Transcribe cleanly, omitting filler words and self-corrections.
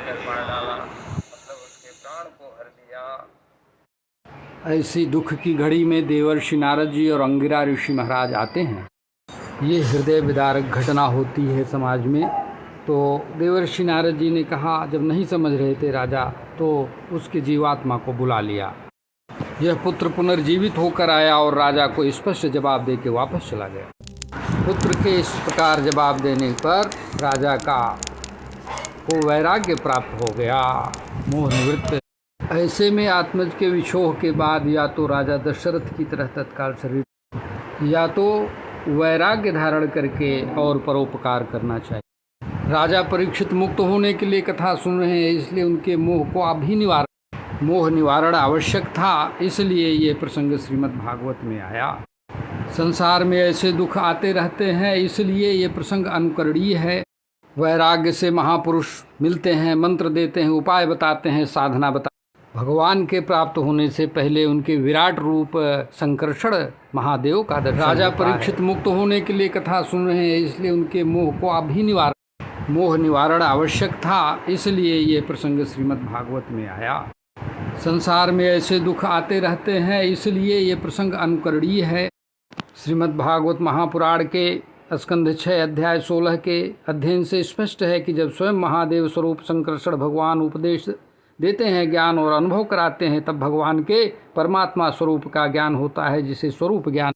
कर मार डाला, मतलब उसके प्राण को हर दिया। ऐसी दुख की घड़ी में देवर्षि नारद जी और अंगिरा ऋषि महाराज आते हैं। ये हृदय विदारक घटना होती है समाज में। तो देवर्षि नारद जी ने कहा, जब नहीं समझ रहे थे राजा, तो उसके जीवात्मा को बुला लिया। यह पुत्र पुनर्जीवित होकर आया और राजा को स्पष्ट जवाब दे के वापस चला गया। पुत्र के इस प्रकार जवाब देने पर राजा को वैराग्य प्राप्त हो गया, मोह निवृत्त। ऐसे में आत्मज के विछोह के बाद या तो राजा दशरथ की तरह तत्काल शरीर, या तो वैराग्य धारण करके और परोपकार करना चाहिए। राजा परीक्षित मुक्त होने के लिए कथा सुन रहे हैं, इसलिए उनके मोह निवारण आवश्यक था, इसलिए ये प्रसंग श्रीमद् भागवत में आया। संसार में ऐसे दुख आते रहते हैं, इसलिए ये प्रसंग अनुकरणीय है। वैराग्य से महापुरुष मिलते हैं, मंत्र देते हैं, उपाय बताते हैं, साधना बताते हैं। भगवान के प्राप्त होने से पहले उनके विराट रूप संकर्षण महादेव का दर्शन। राजा परीक्षित मुक्त होने के लिए कथा सुन रहे हैं, इसलिए उनके मोह निवारण आवश्यक था, इसलिए ये प्रसंग श्रीमद् भागवत में आया। संसार में ऐसे दुख आते रहते हैं, इसलिए ये प्रसंग अनुकरणीय है। श्रीमद् भागवत महापुराण के स्कंध 6 अध्याय 16 के अध्ययन से स्पष्ट है कि जब स्वयं महादेव स्वरूप संकर्षण भगवान उपदेश देते हैं, ज्ञान और अनुभव कराते हैं, तब भगवान के परमात्मा स्वरूप का ज्ञान होता है, जिसे स्वरूप ज्ञान